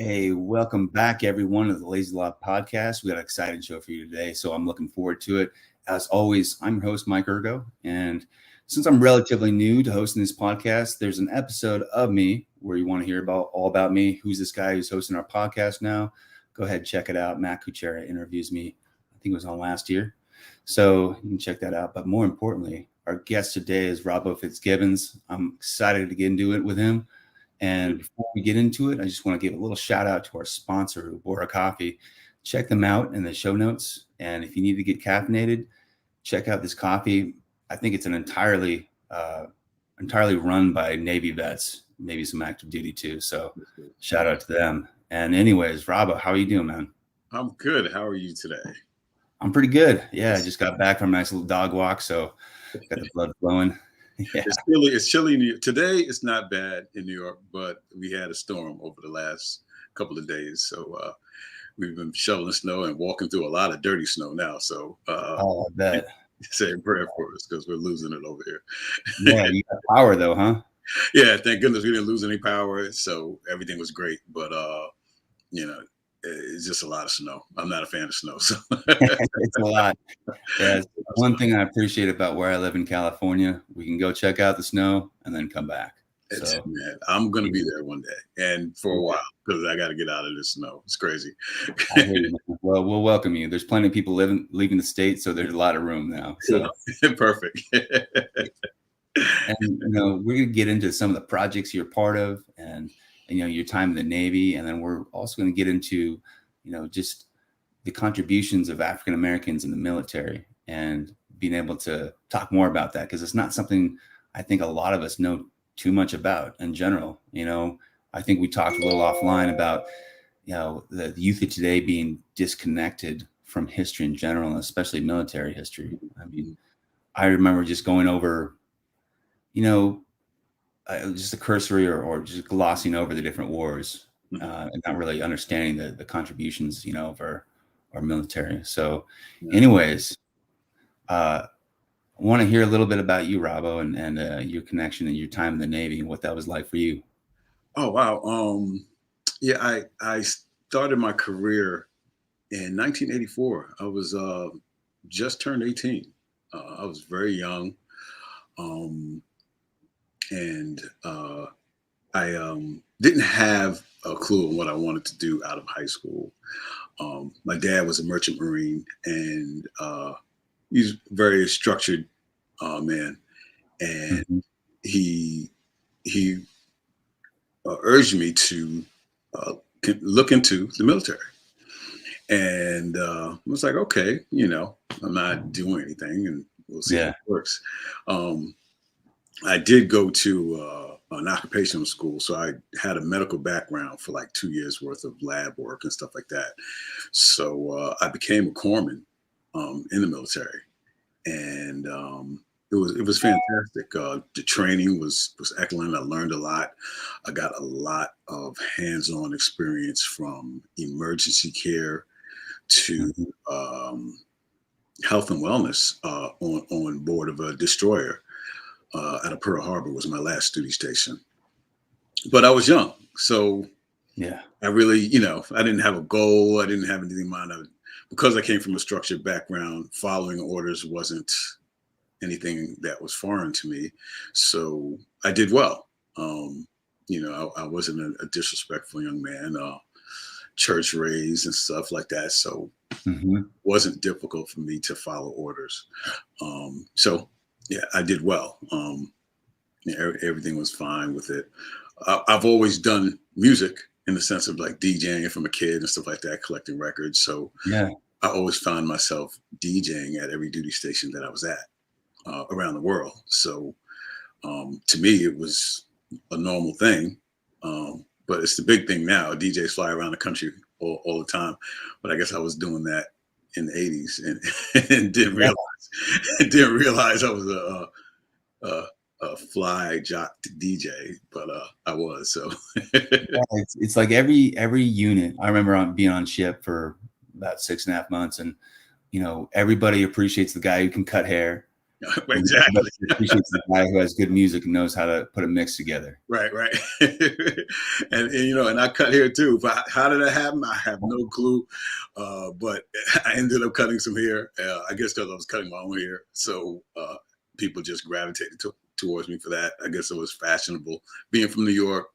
Hey, welcome back, everyone, to the Lazy Lot Podcast. We got an exciting show for you today, so I'm looking forward to it. As always, I'm your host, Mike Ergo, and since I'm relatively new to hosting this podcast, there's an episode of me where you want to hear all about me. Who's this guy who's hosting our podcast now? Go ahead, check it out. Matt Kuchera interviews me. I think it was on last year, so you can check that out. But more importantly, our guest today is Robbo Fitzgibbons. I'm excited to get into it with him. And before we get into it, I just want to give a little shout out to our sponsor, Bora Coffee. Check them out in the show notes. And if you need to get caffeinated, check out this coffee. I think it's an entirely run by Navy vets, maybe some active duty too. So shout out to them. And anyways, Robbo, how are you doing, man? I'm good. How are you today? I'm pretty good. Yeah, I just got back from a nice little dog walk, so got the blood flowing. Yeah. It's chilly today. It's not bad in New York, but we had a storm over the last couple of days, so we've been shoveling snow and walking through a lot of dirty snow now. So I bet. Say a prayer for us because we're losing it over here. Yeah, you got power though, huh? Yeah, thank goodness we didn't lose any power, so everything was great. But it's just a lot of snow. I'm not a fan of snow, so it's a lot. Yeah, one thing I appreciate about where I live in California, we can go check out the snow and then come back. So, man, I'm gonna be there one day and for a while because I got to get out of this snow. It's crazy. Well, we'll welcome you. There's plenty of people leaving the state, so there's a lot of room now. So perfect. And we're gonna get into some of the projects you're part of, and your time in the Navy, and then we're also going to get into just the contributions of African Americans in the military and being able to talk more about that, because it's not something I think a lot of us know too much about in general. I think we talked a little offline about the youth of today being disconnected from history in general, and especially military history. I mean, I remember just going over just a cursory or just glossing over the different wars and not really understanding the contributions, of our military. So anyways, I want to hear a little bit about you, Robbo, and your connection and your time in the Navy and what that was like for you. Oh, wow. Yeah, I started my career in 1984. I was just turned 18. I was very young. And I didn't have a clue on what I wanted to do out of high school. My dad was a merchant marine, and he's a very structured man. And he urged me to look into the military. And I was like, okay, I'm not doing anything, and we'll see if it works. I did go to an occupational school, so I had a medical background for like 2 years worth of lab work and stuff like that. So I became a corpsman in the military, and it was fantastic. The training was excellent. I learned a lot. I got a lot of hands-on experience, from emergency care to health and wellness on board of a destroyer. Out of Pearl Harbor was my last duty station, but I was young, so I really, I didn't have a goal. I didn't have anything in mind. Because I came from a structured background, following orders wasn't anything that was foreign to me, so I did well. I wasn't a disrespectful young man, church raised and stuff like that, so it wasn't difficult for me to follow orders. So. Yeah, I did well. Everything was fine with it. I've always done music in the sense of like DJing from a kid and stuff like that, collecting records. So I always found myself DJing at every duty station that I was at around the world. So to me, it was a normal thing. But it's the big thing now. DJs fly around the country all the time. But I guess I was doing that in the 80s and didn't realize I was a fly jock DJ, but I was. So it's like every unit. I remember being on ship for about 6.5 months, and everybody appreciates the guy who can cut hair. Exactly. Appreciates the guy who has good music and knows how to put a mix together. Right. and you know, and I cut hair too. But how did that happen? I have no clue. But I ended up cutting some hair. I guess because I was cutting my own hair, so people just gravitated towards me for that. I guess it was fashionable. Being from New York,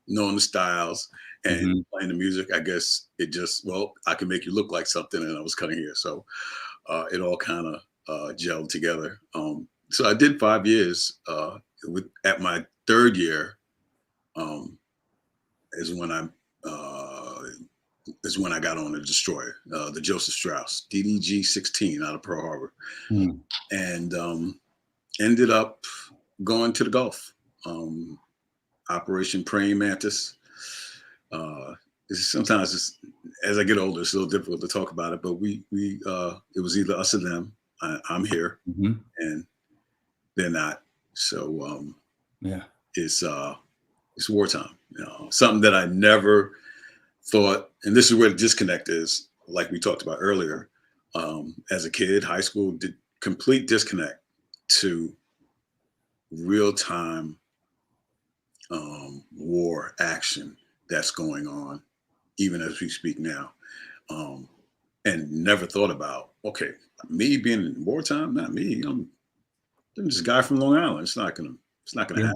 knowing the styles and playing the music, I guess it just, well, I can make you look like something, and I was cutting hair, so it all kind of gelled together. So I did 5 years. At my third year, is when I got on the destroyer, the Joseph Strauss DDG 16 out of Pearl Harbor, and ended up going to the Gulf. Operation Praying Mantis. Sometimes as I get older, it's a little difficult to talk about it, but it was either us or them. I'm here, and they're not. So it's wartime. You know, something that I never thought, and this is where the disconnect is, like we talked about earlier. As a kid, high school, did complete disconnect to real time war action that's going on, even as we speak now, and never thought about, okay, me being in wartime, not me. I'm just a guy from Long Island. It's not gonna happen.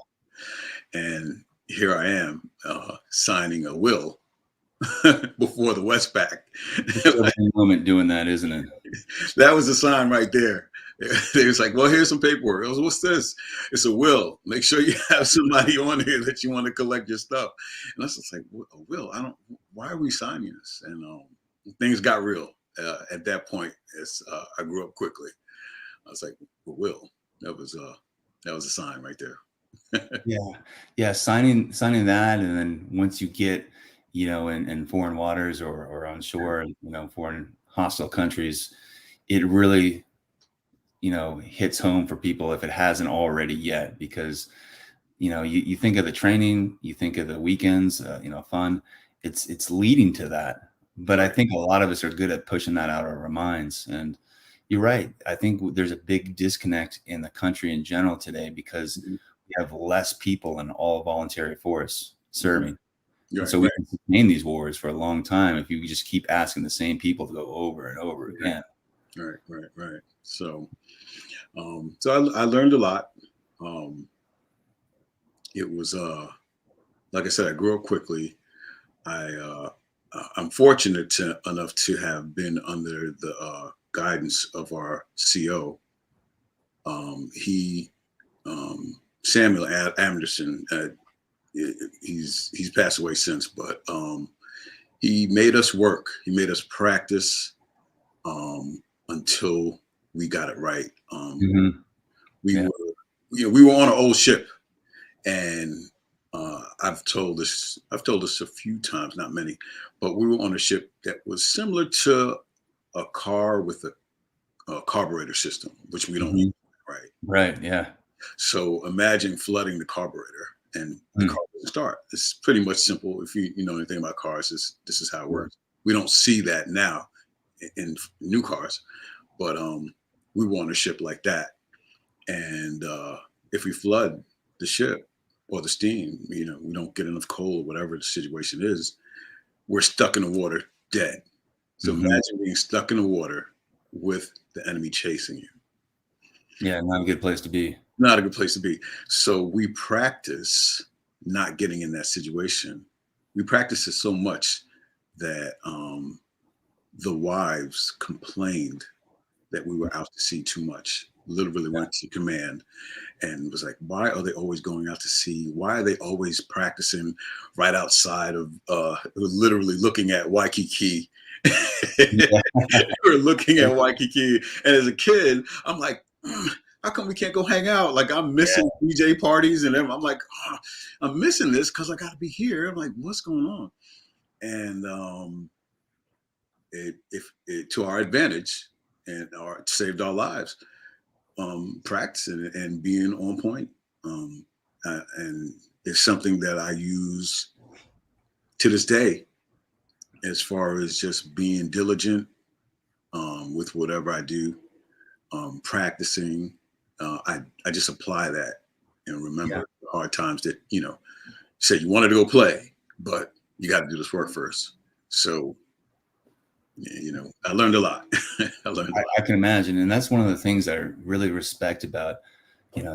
And here I am signing a will before the West back. Like, moment doing that, isn't it? That was a sign right there. They was like, well, here's some paperwork. I was, what's this? It's a will. Make sure you have somebody on here that you want to collect your stuff. And I was just like, a will? Why are we signing this? And things got real at that point as I grew up quickly. I was like, a will. That was a sign right there. Yeah. Signing that. And then once you get, you know, in foreign waters or on shore, you know, foreign hostile countries, it really, you know, hits home for people if it hasn't already yet, because, you know, you think of the training, you think of the weekends, you know, fun, it's leading to that. But I think a lot of us are good at pushing that out of our minds. And you're right. I think there's a big disconnect in the country in general today, because we have less people in all voluntary force serving. And so we can sustain these wars for a long time if you just keep asking the same people to go over and over again. Right. So, I learned a lot. It was, like I said, I grew up quickly. I'm fortunate enough to have been under the guidance of our CO. Samuel Anderson. He's passed away since, but he made us work. He made us practice until we got it right. We were on an old ship, and I've told this a few times, not many, but we were on a ship that was similar to a car with a carburetor system, which we don't need, right? Right. Yeah. So imagine flooding the carburetor and the car doesn't start. It's pretty much simple. If you know anything about cars, this is how it works. We don't see that now in new cars, but we were on a ship like that. And if we flood the ship or the steam, you know, we don't get enough coal or whatever the situation is, we're stuck in the water dead. So imagine being stuck in the water with the enemy chasing you. Yeah, not a good place to be. Not a good place to be. So we practice not getting in that situation. We practice it so much that the wives complained that we were out to sea too much. Literally went to command and was like, why are they always going out to sea? Why are they always practicing right outside of literally looking at Waikiki? We're looking at Waikiki. And as a kid, I'm like, how come we can't go hang out? Like, I'm missing DJ parties and everything. I'm like, I'm missing this because I got to be here. I'm like, what's going on? And it to our advantage and saved our lives. Practicing and being on point. And it's something that I use to this day as far as just being diligent with whatever I do, practicing, I just apply that and remember the hard times that, say you wanted to go play, but you got to do this work first. So, I learned a lot. I can imagine. And that's one of the things that I really respect about,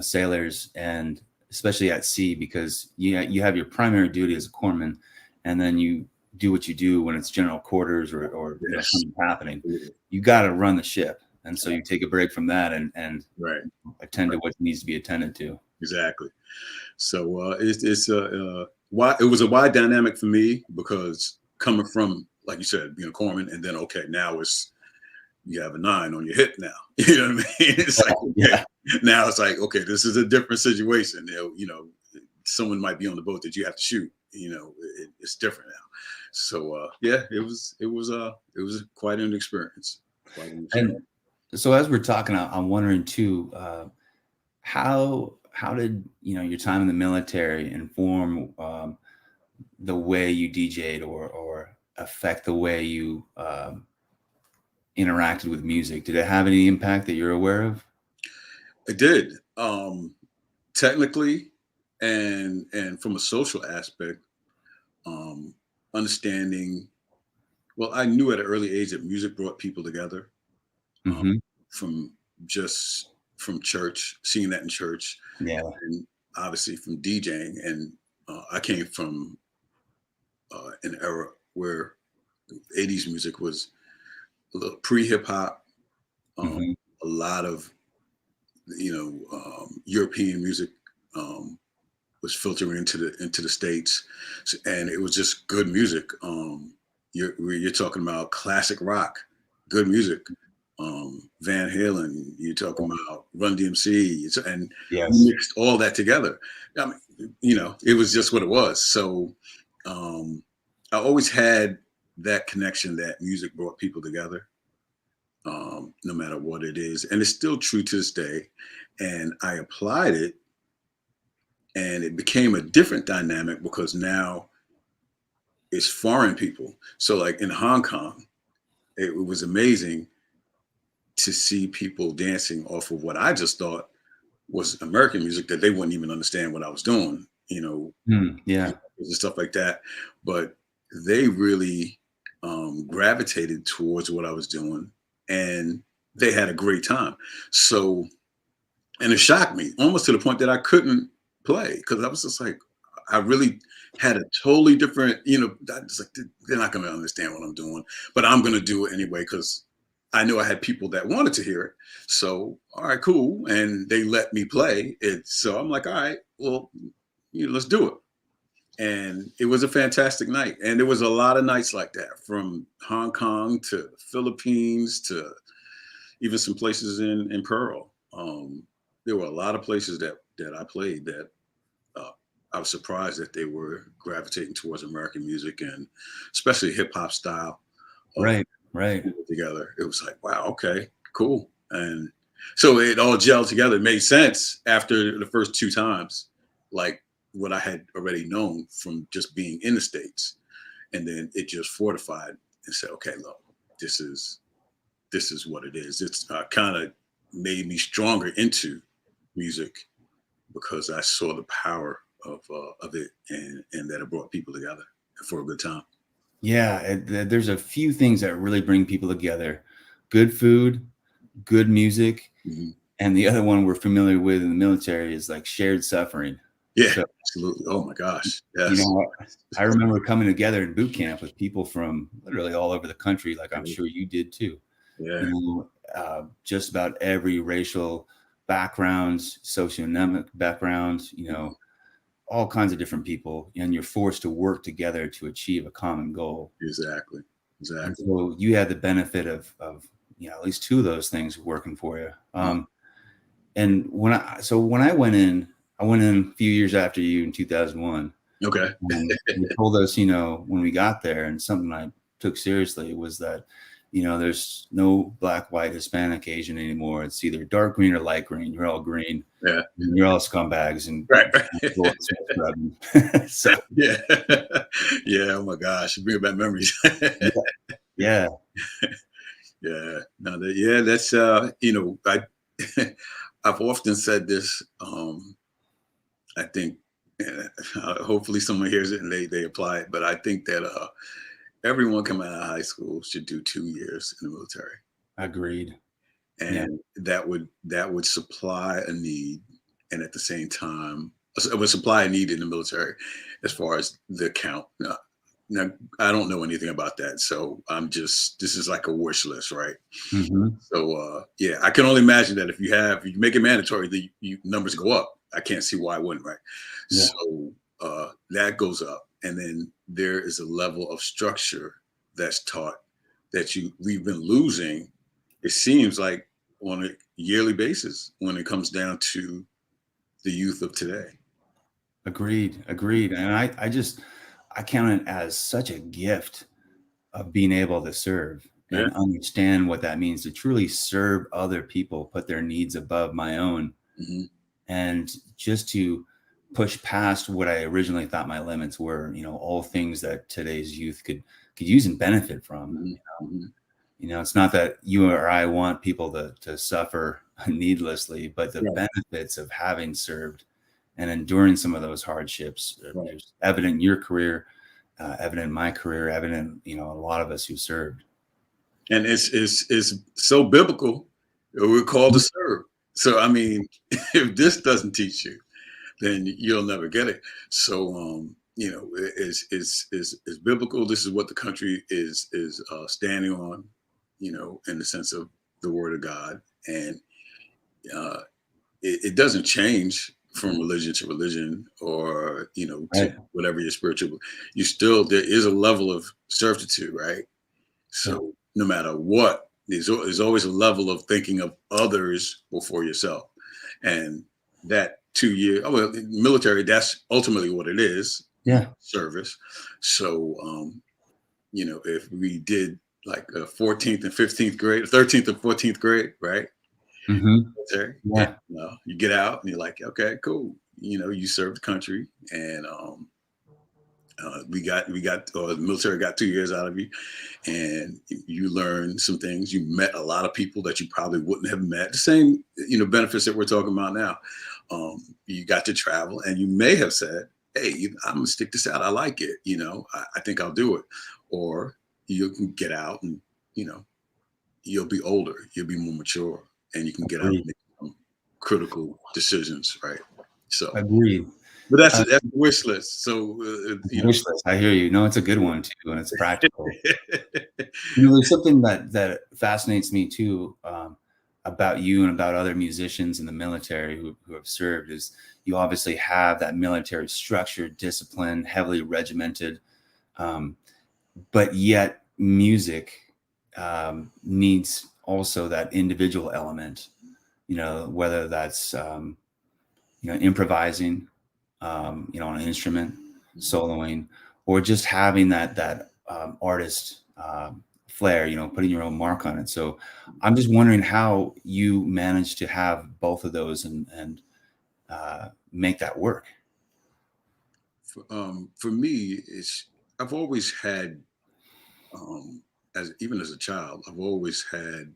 sailors, and especially at sea, because you have your primary duty as a corpsman, and then you do what you do when it's general quarters or something happening. You got to run the ship. And so you take a break from that and attend to what needs to be attended to. Exactly. So it was a wide dynamic for me, because coming from, like you said, being a corpsman, and then now you have a 9 on your hip now. You know what I mean? It's like now it's like, okay, this is a different situation. Someone might be on the boat that you have to shoot. It's different now. So it was quite an experience. And so as we're talking, I'm wondering too, how did your time in the military inform the way you DJ'd or affect the way you interacted with music? Did it have any impact that you're aware of? It did, technically, and from a social aspect, understanding. Well, I knew at an early age that music brought people together. From church, seeing that in church, and obviously from DJing. And I came from an era where 80s music was a little pre-hip hop, a lot of European music was filtering into the States, and it was just good music. You're talking about classic rock, good music. Van Halen, you're talking about Run DMC, and we mixed all that together. I mean, it was just what it was. So I always had that connection that music brought people together, no matter what it is. And it's still true to this day. And I applied it, and it became a different dynamic, because now it's foreign people. So like in Hong Kong, it was amazing to see people dancing off of what I just thought was American music, that they wouldn't even understand what I was doing, and stuff like that. But they really gravitated towards what I was doing, and they had a great time. So, and it shocked me almost to the point that I couldn't play, because I was just like, I really had a totally different, I just like, they're not going to understand what I'm doing, but I'm going to do it anyway, because I knew I had people that wanted to hear it. So, all right, cool. And they let me play it. So I'm like, all right, well, let's do it. And it was a fantastic night. And there was a lot of nights like that, from Hong Kong to the Philippines to even some places in Pearl. There were a lot of places that I played that I was surprised that they were gravitating towards American music, and especially hip hop style. Right. Together. It was like, wow, okay, cool. And so it all gelled together. It made sense after the first 2 times, like what I had already known from just being in the States. And then it just fortified and said, okay, look, this is what it is. It's kind of made me stronger into music, because I saw the power of it, and that it brought people together for a good time. Yeah, there's a few things that really bring people together: good food, good music, and the other one we're familiar with in the military is like shared suffering. Yeah, so, absolutely. Oh my gosh. Yes. I remember coming together in boot camp with people from literally all over the country, like I'm sure you did too. Yeah. Just about every racial backgrounds, socioeconomic backgrounds, all kinds of different people, and you're forced to work together to achieve a common goal. Exactly. And so you had the benefit of at least 2 of those things working for you. And when I went in a few years after you in 2001. Okay. And you told us, when we got there, and something I took seriously was that, there's no black, white, Hispanic, Asian anymore. It's either dark green or light green. You're all green. Yeah. And you're all scumbags. And so yeah. Oh my gosh. You bring back memories. Yeah. Yeah. No, that's, I've often said this. I think hopefully someone hears it and they apply it. But I think that everyone coming out of high school should do 2 years in the military. Agreed. And that would supply a need, and at the same time, it would supply a need in the military as far as the count. Now I don't know anything about that, so this is like a wish list, right? Mm-hmm. So I can only imagine that if you make it mandatory, the numbers go up. I can't see why I wouldn't, right? Yeah. So that goes up, and then there is a level of structure that's taught that we've been losing. It seems like on a yearly basis when it comes down to the youth of today. Agreed. And I count it as such a gift of being able to serve and understand what that means to truly serve other people, put their needs above my own, mm-hmm. and just to push past what I originally thought my limits were, all things that today's youth could use and benefit from. Mm-hmm. It's not that you or I want people to suffer needlessly, but the benefits of having served and enduring some of those hardships, there's evident in your career, evident in my career, evident, a lot of us who served. And it's so biblical. We're called to serve. So, I mean, if this doesn't teach you, then you'll never get it. So, it's biblical. This is what the country is standing on, in the sense of the word of God. And it doesn't change from religion to religion, or, to whatever your spiritual, there is a level of servitude, right? So no matter what, there's always a level of thinking of others before yourself. And that 2 year, military, that's ultimately what it is. Yeah. Service. So, if we did like a 14th and 15th grade, 13th and 14th grade, right? Mm-hmm. Yeah. You get out and you're like, okay, cool. You served the country, and the military got 2 years out of you, and you learned some things. You met a lot of people that you probably wouldn't have met. The same, benefits that we're talking about now. You got to travel, and you may have said, hey, I'm gonna stick this out. I like it. I think I'll do it. Or you can get out and, you'll be older, you'll be more mature, and you can get out and make some critical decisions, right? So agreed. But that's a wish list. So wish list. I hear you. No, it's a good one too, and it's practical. There's something that fascinates me too about you and about other musicians in the military who have served is you obviously have that military structure, discipline, heavily regimented, but yet music needs also that individual element. Whether that's improvising. On an instrument, soloing, or just having that artist flair, putting your own mark on it. So I'm just wondering how you managed to have both of those and make that work. For me, I've always had, even as a child, I've always had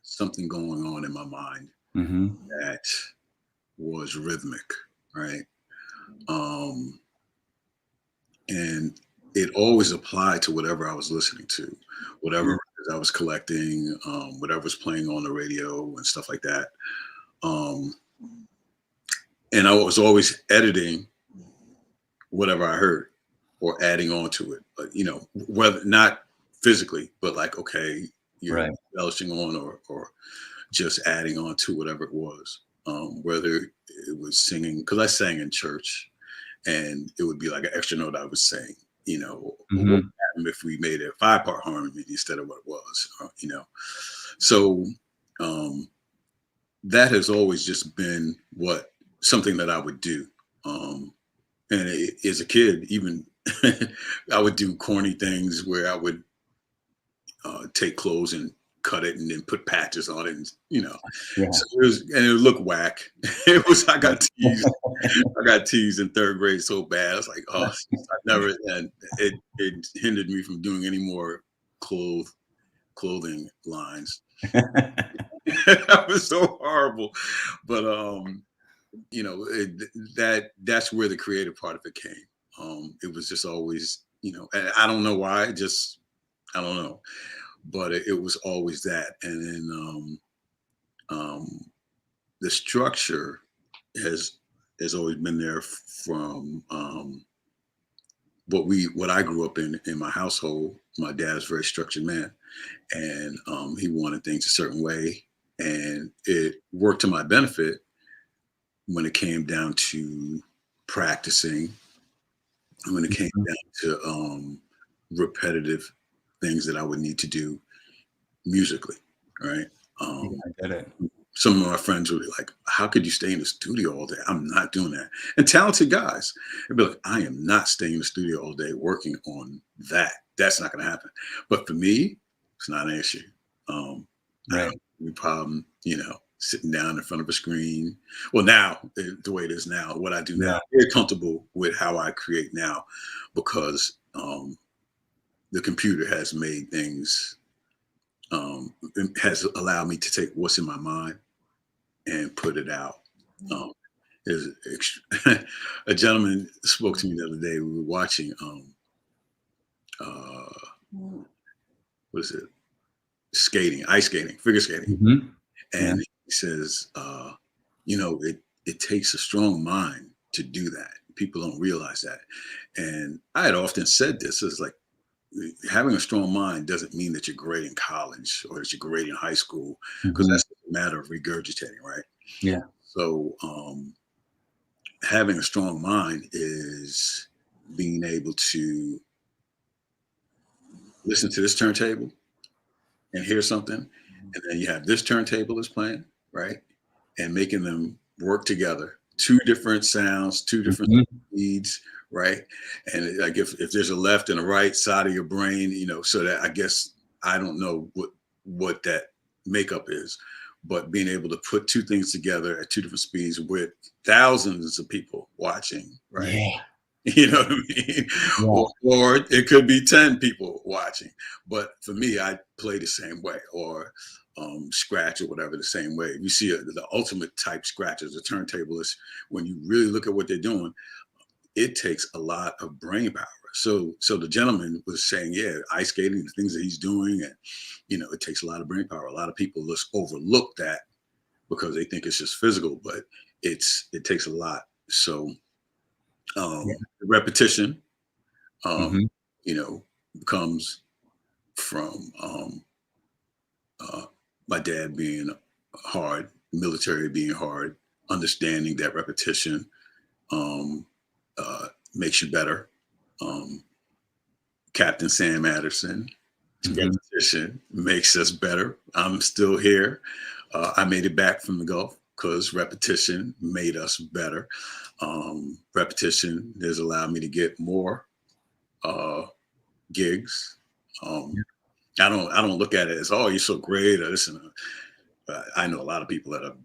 something going on in my mind mm-hmm. that was rhythmic, right? And it always applied to whatever I was listening to, whatever mm-hmm. I was collecting, whatever was playing on the radio and stuff like that. And I was always editing whatever I heard or adding on to it, but, whether not physically, but like, okay, you're embellishing on or just adding on to whatever it was. Whether it was singing, because I sang in church, and it would be like an extra note I would sing, mm-hmm. what happened if we made a 5-part harmony instead of what it was, So that has always just been something that I would do. And as a kid, even I would do corny things where I would take clothes and cut it and then put patches on it, and so it would look whack. I got teased in 3rd grade so bad. I was like, I never, and it hindered me from doing any more clothing lines. That was so horrible. But you know, that's where the creative part of it came. It was just always, you know, and I don't know why, just I don't know, but it was always that. And then the structure has always been there from what I grew up in my household. My dad's a very structured man, and he wanted things a certain way, and it worked to my benefit when it came down to practicing, and when it came down to repetitive things that I would need to do musically, right? I get it. Some of my friends would be like, how could you stay in the studio all day? I'm not doing that. And talented guys, they'd be like, I am not staying in the studio all day working on that. That's not going to happen. But for me, it's not an issue. I don't have any problem, you know, sitting down in front of a screen. Well, now, the way it is now, what I do now, I'm very comfortable with how I create now, because the computer has made things, has allowed me to take what's in my mind and put it out. A gentleman spoke to me the other day. We were watching, what is it? Ice skating, figure skating. And he says, you know, it takes a strong mind to do that. People don't realize that. And I had often said this, is like, having a strong mind doesn't mean that you're great in college or that you're great in high school, because that's a matter of regurgitating, right? Yeah. So having a strong mind is being able to listen to this turntable and hear something, and then you have this turntable that's playing, right? And making them work together. Two different sounds, two different speeds, right? And like if there's a left and a right side of your brain, you know, so that I guess I don't know what that makeup is, but being able to put two things together at two different speeds with thousands of people watching, right? Yeah. You know what I mean? Yeah. Or it could be 10 people watching. But for me, I play the same way, or scratch or whatever the same way. You see the ultimate type scratchers, the turntablists, when you really look at what they're doing, it takes a lot of brain power. So the gentleman was saying, yeah, ice skating, the things that he's doing, and you know, it takes a lot of brain power. A lot of people just overlook that because they think it's just physical, but it takes a lot. So repetition, you know, comes from my dad being hard, military being hard, understanding that repetition makes you better. Captain Sam Addison, repetition makes us better. I'm still here. I made it back from the Gulf because repetition made us better. Repetition has allowed me to get more gigs. I don't look at it as, oh, you're so great, or this and I know a lot of people that are,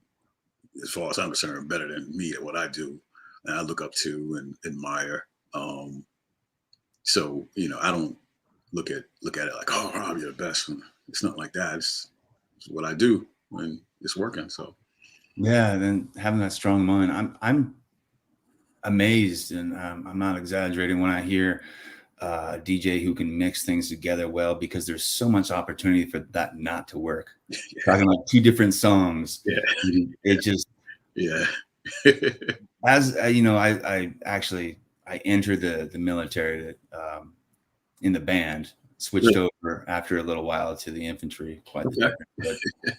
as far as I'm concerned, better than me at what I do, and I look up to and admire. So you know, I don't look at it like, oh, Rob, you're the best. It's not like that. It's what I do, and it's working. So yeah, then having that strong mind, I'm amazed, and I'm not exaggerating when I hear a DJ who can mix things together well, because there's so much opportunity for that not to work. Talking about two different songs, it just as you know, I actually entered the military in the band, switched over after a little while to the infantry. Quite the difference. But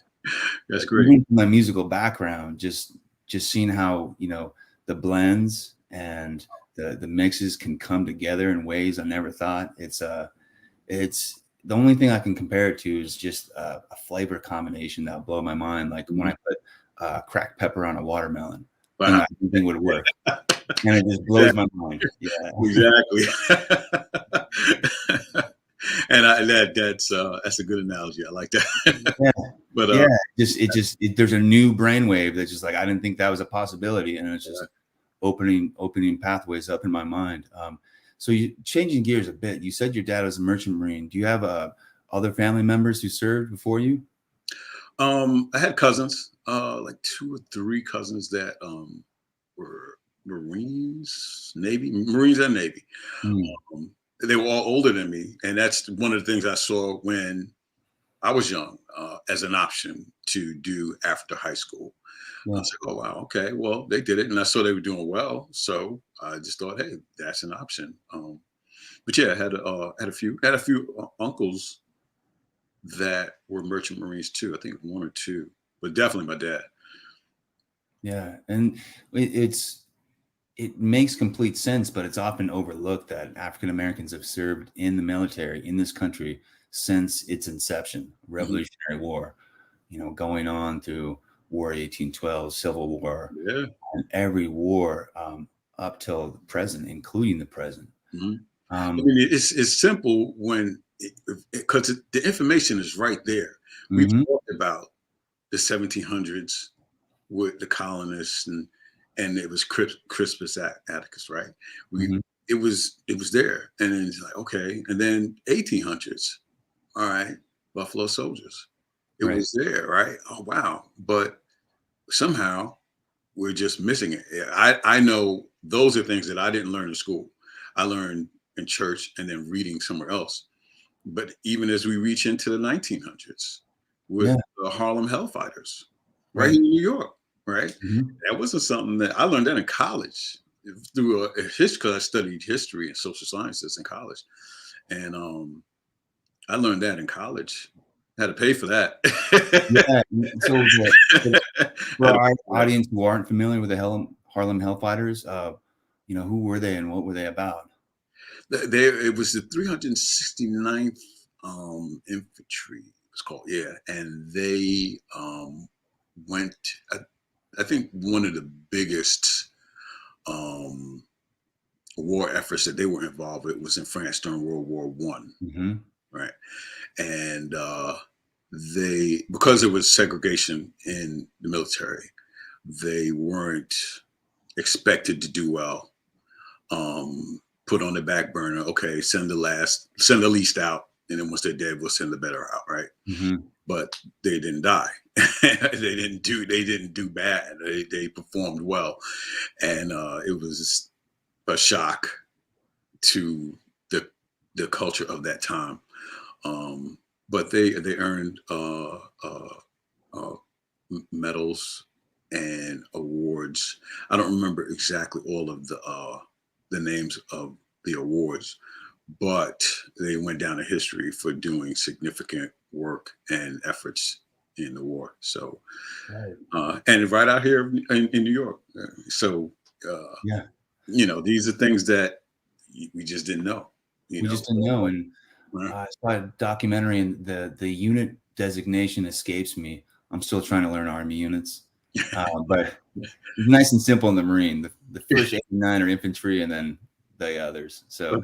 that's great. My musical background, just seeing how, you know, the blends and the mixes can come together in ways I never thought. It's the only thing I can compare it to is just a flavor combination that'll blow my mind. Like when I put cracked pepper on a watermelon, I didn't think would work, and it just blows my mind. Yeah, exactly. And that's a good analogy. I like that. Yeah. But there's a new brainwave that's just like, I didn't think that was a possibility, and it's just opening pathways up in my mind. So you changing gears a bit. You said your dad was a merchant marine. Do you have other family members who served before you? I had cousins, like 2 or 3 cousins that were Marines and Navy. Mm. They were all older than me, and that's one of the things I saw when I was young, as an option to do after high school. I Yeah. was like, oh wow, okay, well they did it, and I saw they were doing well, so I just thought, hey, that's an option. But yeah, I had a few uncles that were merchant marines too. I think 1 or 2, but definitely my dad. Yeah, and it makes complete sense, but it's often overlooked that African Americans have served in the military in this country since its inception, Revolutionary War, going on through War 1812, Civil War, Yeah. and every war up till the present, including the present. I mean, it's simple because the information is right there. We talked about the 1700s with the colonists and it was Crispus Attucks, right? It was there, and then it's like, okay, and then 1800s, all right, Buffalo Soldiers, it was there, right? Oh wow, but somehow we're just missing it. I know those are things that I didn't learn in school. I learned in church and then reading somewhere else. But even as we reach into the 1900s with the Harlem Hellfighters, right here in New York, right? That wasn't something that I learned that in college through a history, because I studied history and social sciences in college. And I learned that in college. I had to pay for that. So for our audience who aren't familiar with the Harlem Hellfighters, who were they and what were they about? It was the 369th Infantry, it was called, and they went. I think one of the biggest war efforts that they were involved with was in France during World War I, right? And they, because there was segregation in the military, they weren't expected to do well. Put on the back burner. Okay, send the least out, and then once they're dead, we'll send the better out, right? But they didn't die. They didn't do bad. They performed well, and it was a shock to the culture of that time. But they earned medals and awards. I don't remember exactly all of the names of the awards, but they went down in history for doing significant work and efforts in the war. So, and right out here in New York. So, these are things that we just didn't know. Just didn't know. And I saw a documentary, and the unit designation escapes me. I'm still trying to learn Army units. But it's nice and simple in the Marine. The first 89 are infantry, and then the others. So,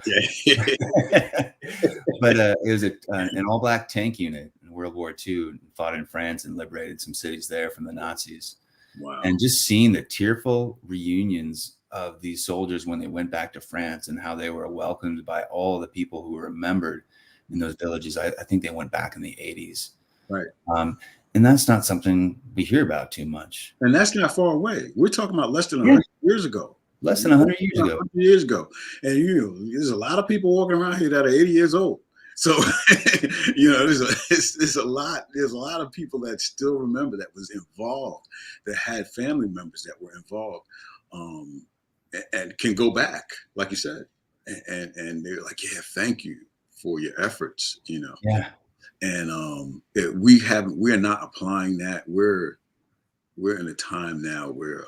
but it was an all-black tank unit in World War II, fought in France and liberated some cities there from the Nazis. Wow! And just seeing the tearful reunions of these soldiers when they went back to France and how they were welcomed by all the people who were remembered in those villages. I think they went back in the 80s. Right. And that's not something we hear about too much. And that's not far away. We're talking about less than 100 years ago. Less than 100 years ago. 100 years ago. And, there's a lot of people walking around here that are 80 years old. So, there's a lot of people that still remember that was involved, that had family members that were involved, and can go back, like you said. And they're like, yeah, thank you for your efforts, Yeah. And we're not applying that. We're in a time now where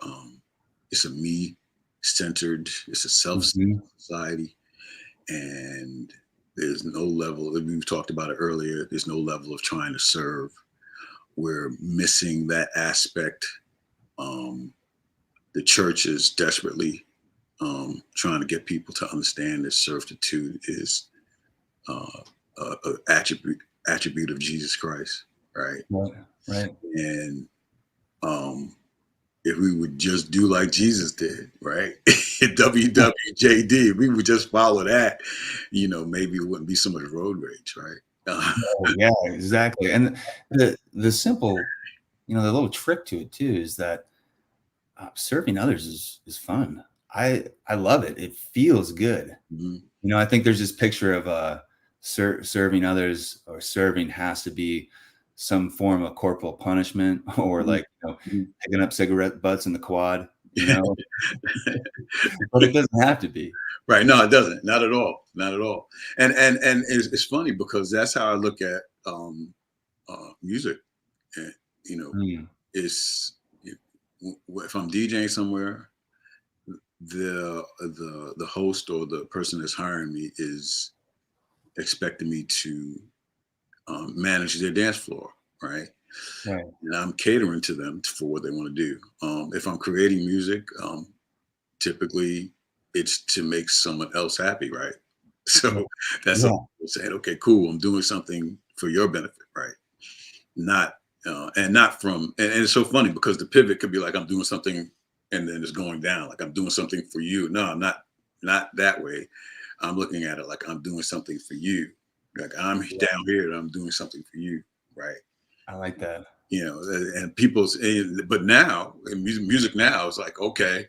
it's a me-centered, it's a self-centered society, and there's no level. We've talked about it earlier. There's no level of trying to serve. We're missing that aspect. The church is desperately trying to get people to understand that servitude is an attribute of Jesus Christ, right? Right. And if we would just do like Jesus did, right? WWJD, we would just follow that, maybe it wouldn't be so much road rage, right? Oh, yeah, exactly. And the simple, the little trick to it too is that serving others is fun. I love it. It feels good. Mm-hmm. I think there's this picture of serving others, or serving has to be some form of corporal punishment, or like picking up cigarette butts in the quad. But it doesn't have to be. Right. No, it doesn't. Not at all. Not at all. And it's funny because that's how I look at music. And, it's if I'm DJing somewhere, the host or the person that's hiring me is expecting me to manage their dance floor, right? Right. And I'm catering to them for what they want to do. If I'm creating music, typically it's to make someone else happy, right? So that's what I'm saying. Okay, cool. I'm doing something for your benefit, right? Not and not from and it's so funny because the pivot could be like I'm doing something and then it's going down, like I'm doing something for you. No, I'm not that way. I'm looking at it like I'm doing something for you. Like I'm down here and I'm doing something for you, right? I like that. And but now music now is like, okay,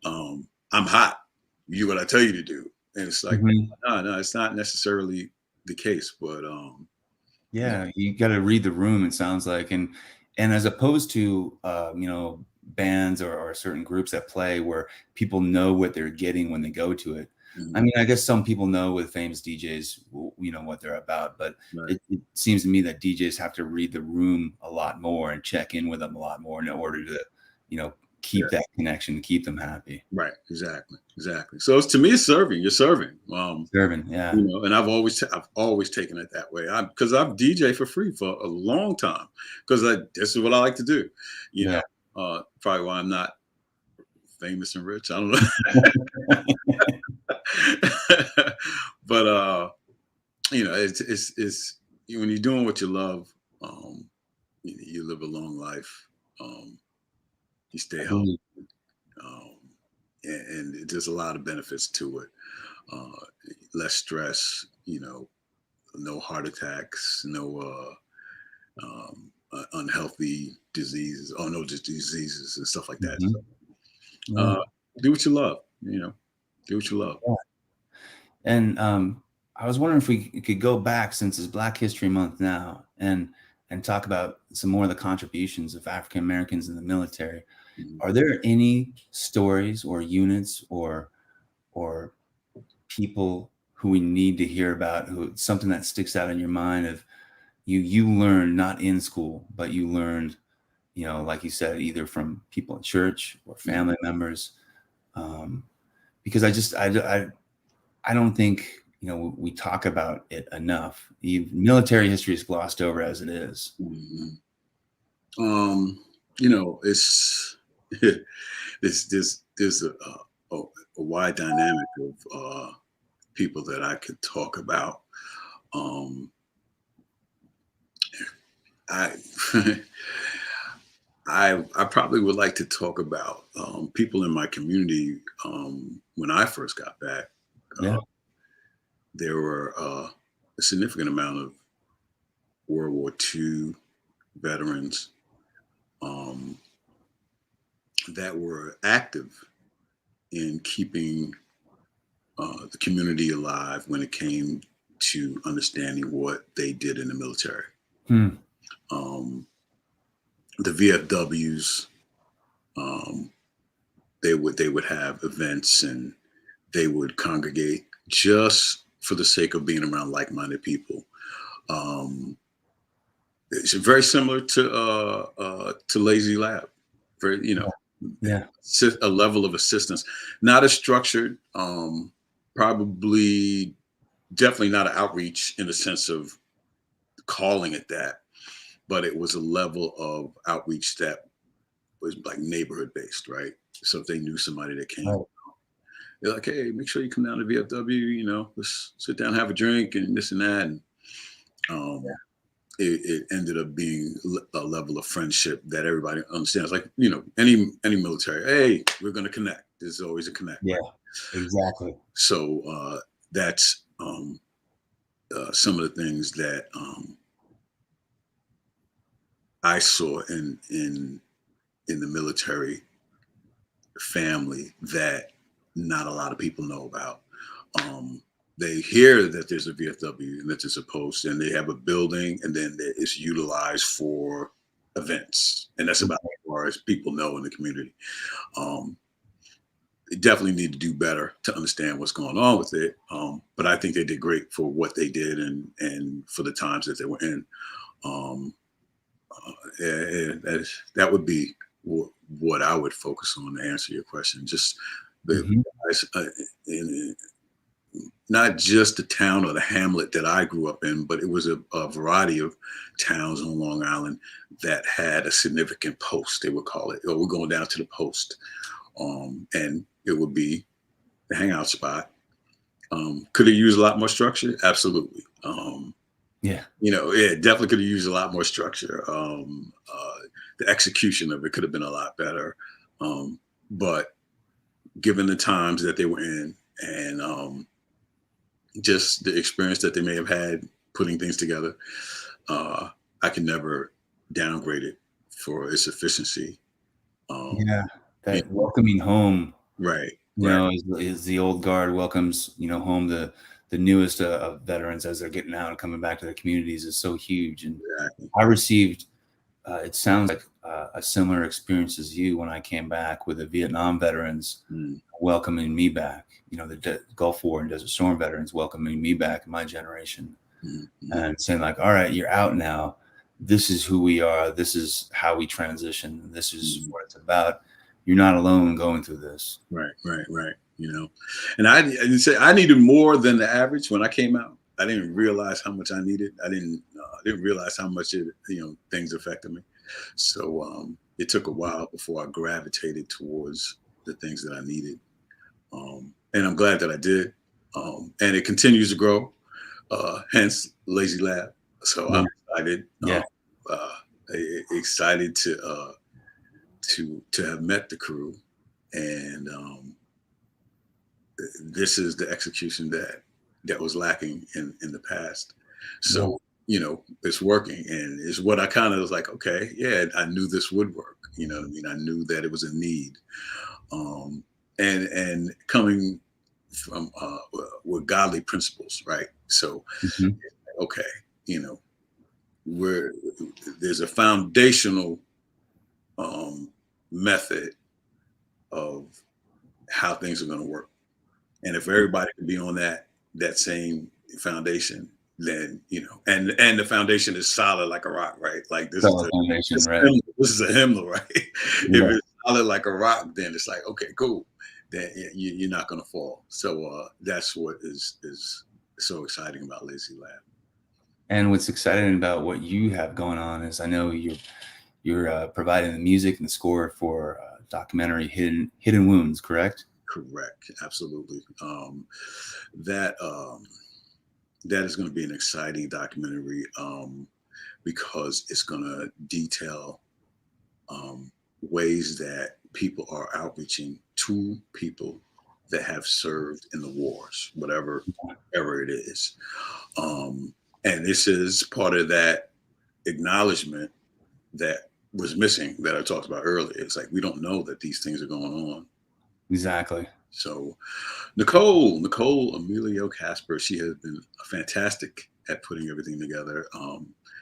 I'm hot. You do what I tell you to do. And it's like, no, it's not necessarily the case, but yeah, you got to read the room, it sounds like. And as opposed to, bands or certain groups that play where people know what they're getting when they go to it. I mean, I guess some people know with famous DJs, what they're about, but it seems to me that DJs have to read the room a lot more and check in with them a lot more in order to, keep that connection, keep them happy. Right. Exactly. So to me, it's serving. You're serving. Serving. Yeah. And I've always taken it that way. Because I've DJ for free for a long time because this is what I like to do. Probably why I'm not famous and rich. I don't know. But it's when you're doing what you love, you live a long life. You stay healthy, and there's a lot of benefits to it. Less stress, no heart attacks, no unhealthy diseases, just diseases and stuff like that. So, do what you love, do what you love. Yeah. And I was wondering if we could go back, since it's Black History Month now, and talk about some more of the contributions of African Americans in the military. Are there any stories or units or people who we need to hear about, something that sticks out in your mind of you learned not in school, but you learned, like you said, either from people in church or family members? Because I don't think, we talk about it enough. Military history is glossed over as it is. It's there's a wide dynamic of people that I could talk about. I probably would like to talk about people in my community. When I first got back, there were a significant amount of World War II veterans that were active in keeping the community alive when it came to understanding what they did in the military. The VFWs, they would have events and they would congregate just for the sake of being around like-minded people. It's very similar to Lazy Lab. Very, a level of assistance, not as structured, probably definitely not an outreach in the sense of calling it that, but it was a level of outreach that was like neighborhood based, right? So if they knew somebody that came, they're like, hey, make sure you come down to VFW, let's sit down, have a drink and this and that. And it ended up being a level of friendship that everybody understands. Like, any military, hey, we're going to connect. There's always a connect. Yeah, exactly. So that's some of the things that I saw in the military family that not a lot of people know about. They hear that there's a VFW and that there's a post, and they have a building, and then it's utilized for events, and that's about as far as people know in the community. They definitely need to do better to understand what's going on with it. But I think they did great for what they did and for the times that they were in. That would be what I would focus on to answer your question. Just the guys, not just the town or the hamlet that I grew up in, but it was a variety of towns on Long Island that had a significant post, they would call it. Oh, we're going down to the post. And it would be the hangout spot. Could it use a lot more structure? Absolutely. Definitely could have used a lot more structure. The execution of it could have been a lot better. But given the times that they were in and just the experience that they may have had putting things together, I can never downgrade it for its efficiency. That welcoming home, right? You know, is the old guard welcomes home the newest of veterans as they're getting out and coming back to their communities is so huge. And I received, it sounds like a similar experience as you when I came back with the Vietnam veterans welcoming me back. The Gulf War and Desert Storm veterans welcoming me back in my generation and saying like, all right, you're out now. This is who we are. This is how we transition. This is what it's about. You're not alone going through this. Right. And I didn't say I needed more than the average when I came out. I didn't realize how much I needed. I didn't realize how much things affected me. So it took a while before I gravitated towards the things that I needed. And I'm glad that I did. And it continues to grow. Hence Lazy Lab. So I'm excited. Excited to have met the crew, and this is the execution that was lacking in the past. So it's working, and it's what I kind of was like, okay, yeah, I knew this would work. You know what I mean? I knew that it was a need, and coming from with godly principles, right? So okay, there's a foundational method of how things are going to work, and if everybody can be on that same foundation, then and the foundation is solid like a rock, right? Like this is a hymnal, right? If it's solid like a rock, then it's like, okay, cool, then you're not going to fall. So that's what is so exciting about Lazy Lab. And what's exciting about what you have going on is I know you're providing the music and the score for documentary Hidden Wounds, correct? Correct, absolutely. That is going to be an exciting documentary because it's going to detail ways that people are outreaching to people that have served in the wars, whatever it is. And this is part of that acknowledgement that was missing that I talked about earlier. It's like, we don't know that these things are going on. Exactly. So Nicole Emilio Casper, she has been fantastic at putting everything together.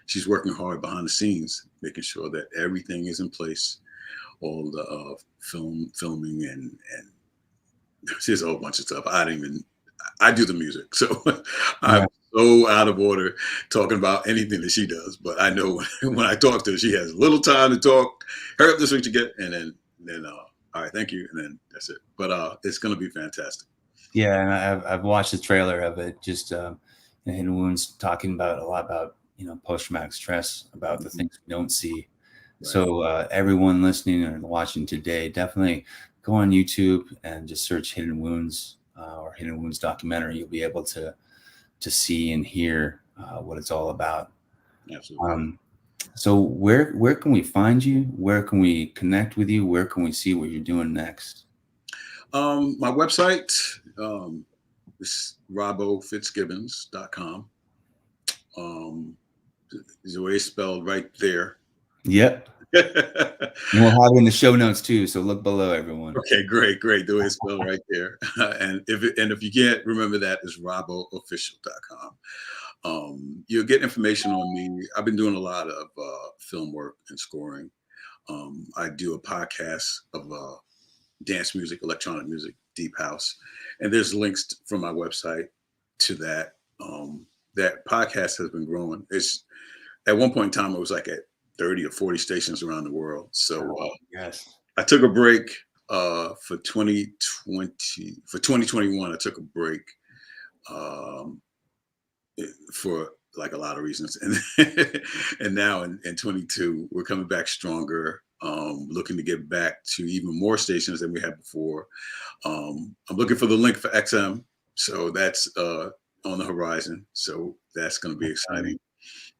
She's working hard behind the scenes, making sure that everything is in place, all the filming and there's a whole bunch of stuff. I do the music. So I'm so out of order talking about anything that she does, but I know when I talk to her, she has little time to talk. Hurry up, this week you get, and then all right, thank you, and then that's it. But it's going to be fantastic. Yeah, and I've watched the trailer of it. Just Hidden Wounds, talking about a lot about post-traumatic stress, about the things we don't see. Right. So everyone listening or watching today, definitely go on YouTube and just search Hidden Wounds or Hidden Wounds documentary. You'll be able to see and hear what it's all about. Absolutely. So where can we find you? Where can we connect with you? Where can we see what you're doing next? My website is RobboFitzgibbons.com. Is the way it's spelled right there. Yep. And we'll have it in the show notes too. So look below, everyone. Okay, great. The way it's spelled right there. And if you can't remember that, it's robboofficial.com. You'll get information on me. I've been doing a lot of film work and scoring. I do a podcast of dance music, electronic music, deep house, and there's links from my website to that. That podcast has been growing. It's at one point in time, it was like at 30 or 40 stations around the world. So yes, I took a break for 2020. For 2021, I took a break for like a lot of reasons, and now in 22, we're coming back stronger. Looking to get back to even more stations than we had before. I'm looking for the link for XM, so that's on the horizon. So that's going to be exciting.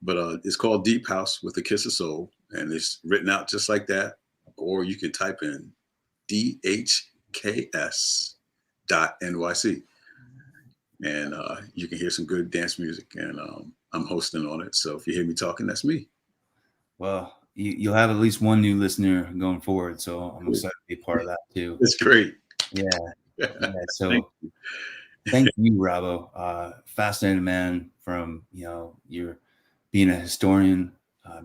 But it's called Deep House with a Kiss of Soul, and it's written out just like that. Or you can type in DHKS.NYC, and you can hear some good dance music. And I'm hosting on it, so if you hear me talking, that's me. Well, you'll have at least one new listener going forward, so I'm excited to be a part of that too. That's great. Yeah. So thank you, Robbo. Fascinating man. From you're being a historian,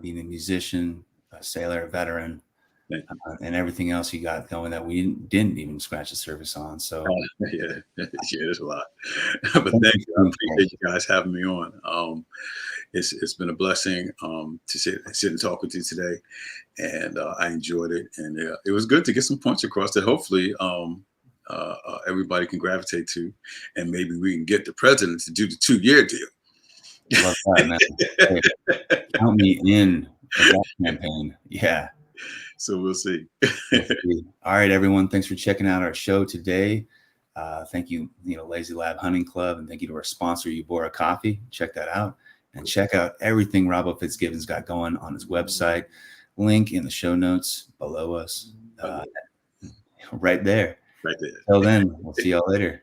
being a musician, a sailor, a veteran, and everything else you got going that we didn't even scratch the surface on. So yeah, there's a lot. But thank you. I appreciate you guys having me on. It's been a blessing to sit and talk with you today, and I enjoyed it. And it was good to get some points across that hopefully everybody can gravitate to, and maybe we can get the president to do the 2-year deal. Love that, man. Hey, count me in that campaign. Yeah. So we'll see. All right, everyone. Thanks for checking out our show today. Thank you, Lazy Lab Hunting Club, and thank you to our sponsor, Eubora Coffee. Check that out, and check out everything Robbo Fitzgibbons got going on his website. Link in the show notes below us, right there. Right there. Till then, we'll see y'all later.